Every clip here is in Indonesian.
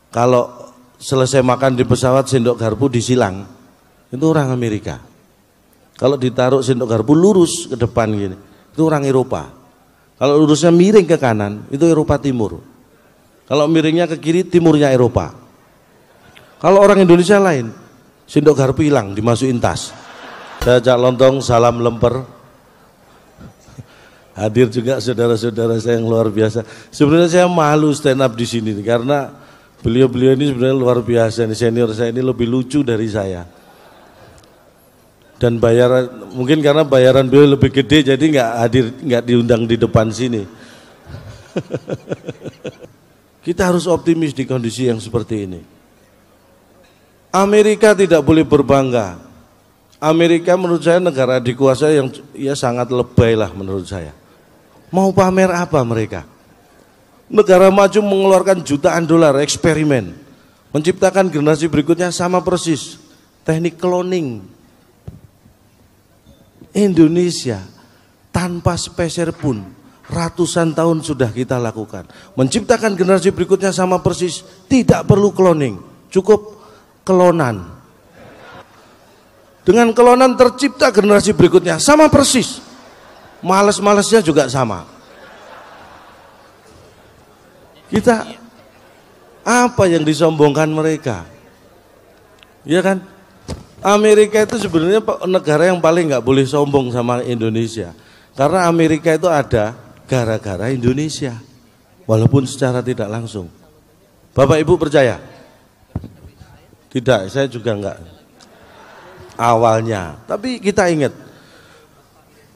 kalau selesai makan di pesawat sendok garpu disilang, itu orang Amerika. Kalau ditaruh sendok garpu lurus ke depan gini, itu orang Eropa. Kalau lurusnya miring ke kanan, itu Eropa Timur. Kalau miringnya ke kiri, timurnya Eropa. Kalau orang Indonesia lain, sendok garpu hilang, dimasukin tas. Saya Cak Lontong, salam lemper. Hadir juga saudara-saudara saya yang luar biasa. Sebenarnya saya malu stand up di sini karena beliau-beliau ini sebenarnya luar biasa. Senior saya ini lebih lucu dari saya. Dan bayaran, mungkin karena bayaran beliau lebih gede, jadi nggak hadir, nggak diundang di depan sini. Kita harus optimis di kondisi yang seperti ini. Amerika tidak boleh berbangga. Amerika menurut saya negara dikuasai yang ya sangat lebay lah menurut saya. Mau pamer apa mereka? Negara maju mengeluarkan jutaan dolar eksperimen, menciptakan generasi berikutnya sama persis. Teknik cloning. Indonesia tanpa speser pun ratusan tahun sudah kita lakukan. Menciptakan generasi berikutnya sama persis, tidak perlu cloning, cukup kelonan. Dengan kelonan tercipta generasi berikutnya sama persis. Males-malesnya juga sama. Kita apa yang disombongkan mereka? Ya kan? Amerika itu sebenarnya negara yang paling nggak boleh sombong sama Indonesia. Karena Amerika itu ada gara-gara Indonesia. Walaupun secara tidak langsung. Bapak Ibu percaya? Tidak, saya juga enggak. Awalnya. Tapi kita ingat.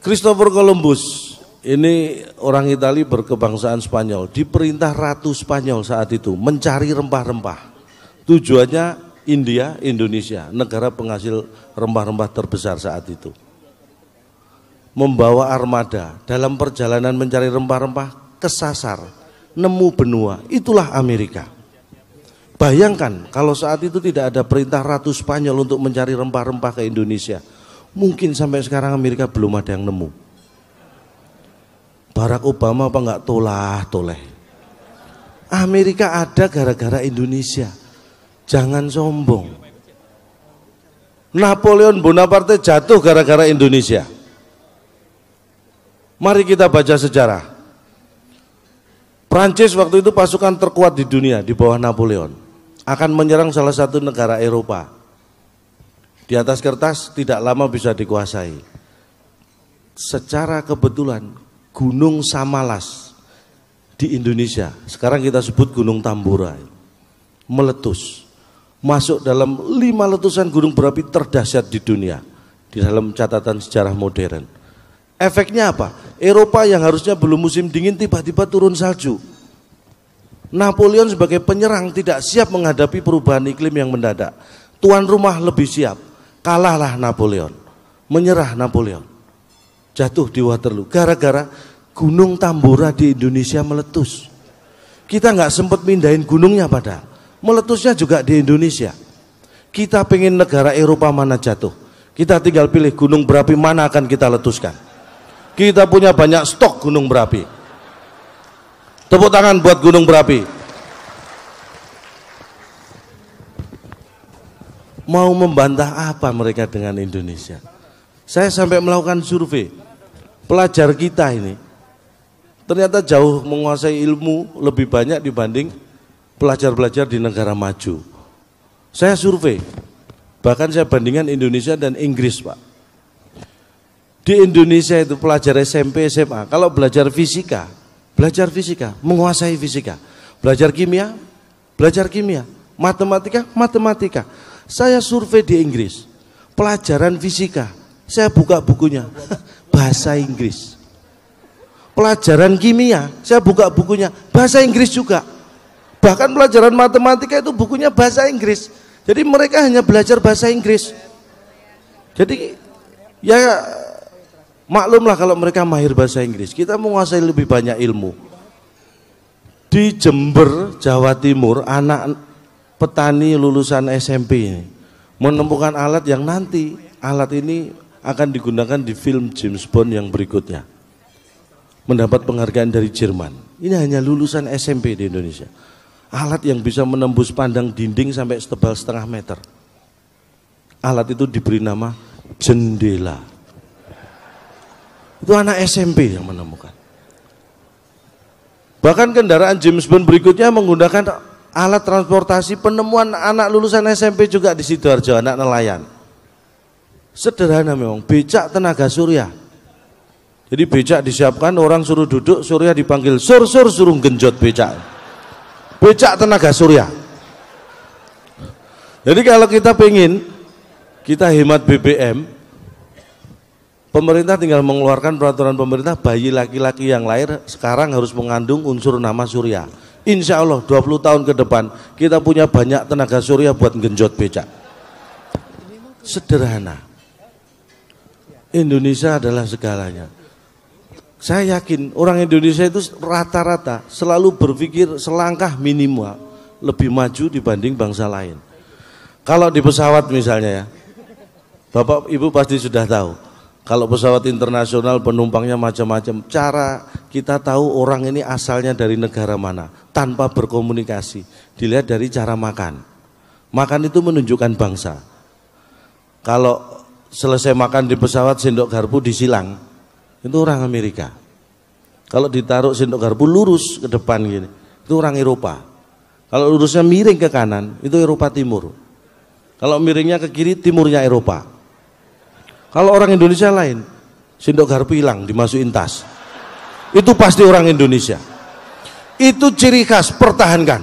Christopher Columbus, ini orang Italia berkebangsaan Spanyol, diperintah Ratu Spanyol saat itu mencari rempah-rempah. Tujuannya India, Indonesia, negara penghasil rempah-rempah terbesar saat itu. Membawa armada dalam perjalanan mencari rempah-rempah kesasar, nemu benua, itulah Amerika. Bayangkan kalau saat itu tidak ada perintah Ratu Spanyol untuk mencari rempah-rempah ke Indonesia. Mungkin sampai sekarang Amerika belum ada yang nemu. Barack Obama apa enggak tolah-toleh. Amerika ada gara-gara Indonesia. Jangan sombong. Napoleon Bonaparte jatuh gara-gara Indonesia. Mari kita baca sejarah. Prancis waktu itu pasukan terkuat di dunia di bawah Napoleon. Akan menyerang salah satu negara Eropa. Di atas kertas tidak lama bisa dikuasai. Secara kebetulan Gunung Samalas di Indonesia, sekarang kita sebut Gunung Tambora, meletus. Masuk dalam 5 letusan gunung berapi terdahsyat di dunia di dalam catatan sejarah modern. Efeknya apa? Eropa yang harusnya belum musim dingin tiba-tiba turun salju. Napoleon sebagai penyerang tidak siap menghadapi perubahan iklim yang mendadak. Tuan rumah lebih siap. Kalahlah Napoleon, menyerah Napoleon, jatuh di Waterloo gara-gara Gunung Tambora di Indonesia meletus. Kita nggak sempat mindahin gunungnya padahal, meletusnya juga di Indonesia. Kita pengen negara Eropa mana jatuh, kita tinggal pilih gunung berapi mana akan kita letuskan. Kita punya banyak stok gunung berapi. Tepuk tangan buat gunung berapi. Mau membantah apa mereka dengan Indonesia? Saya sampai melakukan survei. Pelajar kita ini ternyata jauh menguasai ilmu lebih banyak dibanding pelajar-pelajar di negara maju. Saya survei. Bahkan saya bandingkan Indonesia dan Inggris, Pak. Di Indonesia itu pelajar SMP, SMA, kalau belajar fisika, menguasai fisika. Belajar kimia, matematika, matematika. Saya survei di Inggris, pelajaran fisika, saya buka bukunya, bahasa Inggris. Pelajaran kimia, saya buka bukunya, bahasa Inggris juga. Bahkan pelajaran matematika itu bukunya bahasa Inggris. Jadi mereka hanya belajar bahasa Inggris. Jadi ya maklumlah kalau mereka mahir bahasa Inggris, kita menguasai lebih banyak ilmu. Di Jember, Jawa Timur, anak petani lulusan SMP ini menemukan alat yang nanti alat ini akan digunakan di film James Bond yang berikutnya, mendapat penghargaan dari Jerman. Ini hanya lulusan SMP di Indonesia. Alat yang bisa menembus pandang dinding sampai setebal setengah meter. Alat itu diberi nama jendela. Itu anak SMP yang menemukan. Bahkan kendaraan James Bond berikutnya menggunakan alat transportasi, penemuan anak lulusan SMP juga di Sidoarjo, anak nelayan. Sederhana memang, becak tenaga surya. Jadi becak disiapkan, orang suruh duduk, surya dipanggil, suruh genjot becak. Becak tenaga surya. Jadi kalau kita pengen, kita hemat BBM, pemerintah tinggal mengeluarkan peraturan pemerintah, bayi laki-laki yang lahir sekarang harus mengandung unsur nama surya. Insya Allah 20 tahun ke depan kita punya banyak tenaga surya buat genjot becak. Sederhana. Indonesia adalah segalanya. Saya yakin orang Indonesia itu rata-rata selalu berpikir selangkah minimal lebih maju dibanding bangsa lain. Kalau di pesawat misalnya ya, Bapak Ibu pasti sudah tahu, kalau pesawat internasional penumpangnya macam-macam, cara kita tahu orang ini asalnya dari negara mana tanpa berkomunikasi, dilihat dari cara makan. Makan itu menunjukkan bangsa. Kalau selesai makan di pesawat sendok garpu disilang, itu orang Amerika. Kalau ditaruh sendok garpu lurus ke depan gini, itu orang Eropa. Kalau lurusnya miring ke kanan, itu Eropa Timur. Kalau miringnya ke kiri, timurnya Eropa. Kalau orang Indonesia lain, sendok garpu hilang, dimasukin tas. Itu pasti orang Indonesia. Itu ciri khas, pertahankan.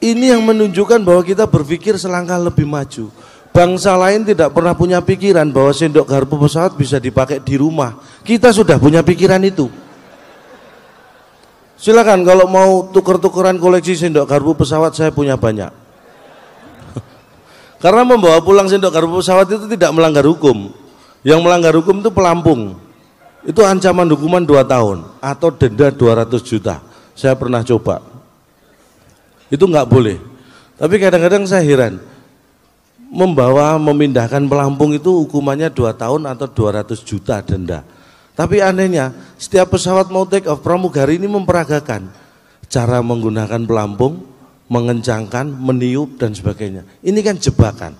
Ini yang menunjukkan bahwa kita berpikir selangkah lebih maju. Bangsa lain tidak pernah punya pikiran bahwa sendok garpu pesawat bisa dipakai di rumah. Kita sudah punya pikiran itu. Silakan kalau mau tuker-tukeran koleksi sendok garpu pesawat, saya punya banyak. Karena membawa pulang sendok garpu pesawat itu tidak melanggar hukum. Yang melanggar hukum itu pelampung. Itu ancaman hukuman 2 tahun atau denda 200 juta. Saya pernah coba. Itu nggak boleh. Tapi kadang-kadang saya heran, memindahkan pelampung itu hukumannya 2 tahun atau 200 juta denda. Tapi anehnya, setiap pesawat mau take off, pramugari ini memperagakan cara menggunakan pelampung, mengencangkan, meniup dan sebagainya. Ini kan jebakan.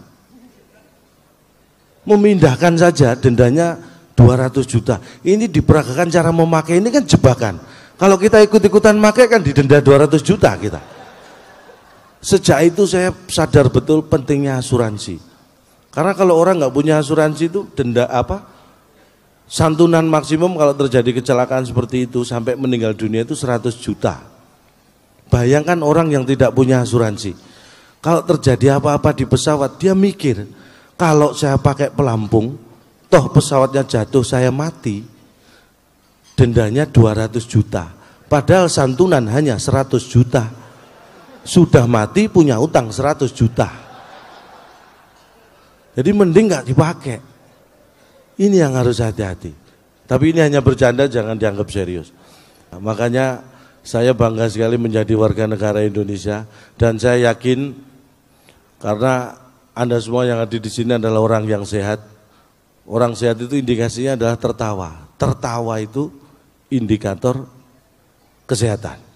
Memindahkan saja dendanya 200 juta. Ini diperagakan cara memakai, ini kan jebakan. Kalau kita ikut-ikutan memakai kan didenda 200 juta kita. Sejak itu saya sadar betul pentingnya asuransi. Karena kalau orang nggak punya asuransi itu denda santunan maksimum kalau terjadi kecelakaan seperti itu sampai meninggal dunia itu 100 juta. Bayangkan orang yang tidak punya asuransi. Kalau terjadi apa-apa di pesawat, dia mikir, kalau saya pakai pelampung, toh pesawatnya jatuh saya mati, dendanya 200 juta. Padahal santunan hanya 100 juta. Sudah mati punya utang 100 juta. Jadi mending nggak dipakai. Ini yang harus hati-hati. Tapi ini hanya bercanda, jangan dianggap serius. Nah, makanya saya bangga sekali menjadi warga negara Indonesia dan saya yakin karena Anda semua yang ada di sini adalah orang yang sehat. Orang sehat itu indikasinya adalah tertawa. Tertawa itu indikator kesehatan.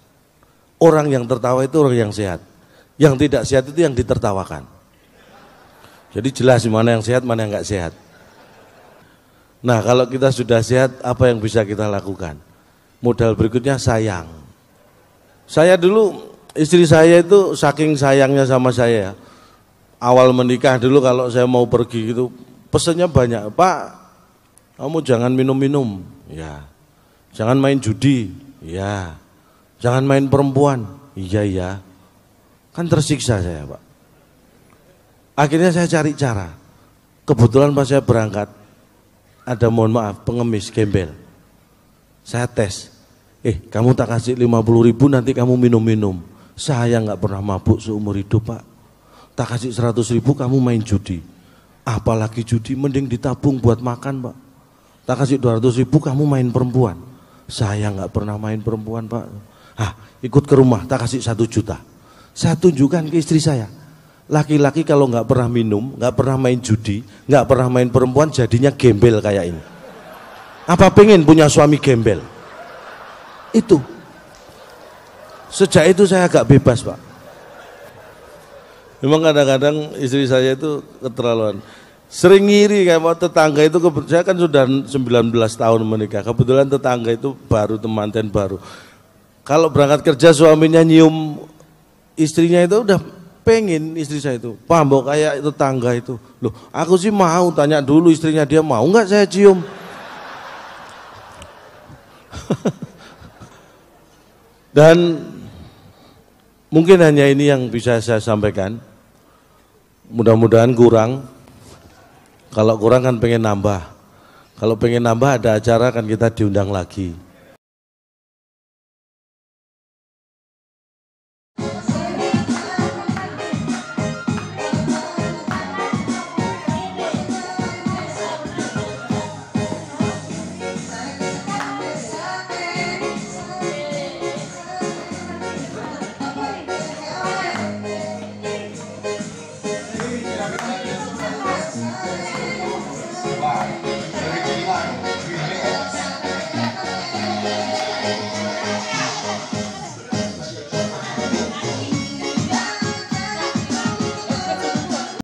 Orang yang tertawa itu orang yang sehat. Yang tidak sehat itu yang ditertawakan. Jadi jelas mana yang sehat, mana yang nggak sehat. Nah, kalau kita sudah sehat, apa yang bisa kita lakukan? Modal berikutnya sayang. Saya dulu, istri saya itu saking sayangnya sama saya. Awal menikah dulu kalau saya mau pergi gitu, pesannya banyak. Pak, kamu jangan minum-minum. Ya. Jangan main judi. Ya. Jangan main perempuan. Iya. Kan tersiksa saya, Pak. Akhirnya saya cari cara. Kebetulan pas saya berangkat, ada mohon maaf, pengemis, gembel. Saya tes. Kamu tak kasih 50.000 nanti kamu minum-minum. Saya nggak pernah mabuk seumur hidup, Pak. Tak kasih 100.000 kamu main judi. Apalagi judi, mending ditabung buat makan, Pak. Tak kasih 200.000 kamu main perempuan. Saya nggak pernah main perempuan, Pak. Ikut ke rumah, tak kasih 1 juta. Saya tunjukkan ke istri saya, laki-laki kalau nggak pernah minum, nggak pernah main judi, nggak pernah main perempuan, jadinya gembel kayak ini. Apa pengen punya suami gembel? Itu Sejak itu saya agak bebas, Pak. Memang kadang-kadang istri saya itu keterlaluan. Sering ngiri kayak tetangga itu, saya kan sudah 19 tahun menikah. Kebetulan tetangga itu baru, temanten baru. Kalau berangkat kerja suaminya nyium istrinya itu udah pengen istri saya itu. Pak, mbok kayak tetangga itu. Loh, aku sih mau, tanya dulu istrinya dia mau nggak saya cium. Dan mungkin hanya ini yang bisa saya sampaikan. Mudah-mudahan kurang. Kalau kurang kan pengen nambah. Kalau pengen nambah ada acara kan kita diundang lagi.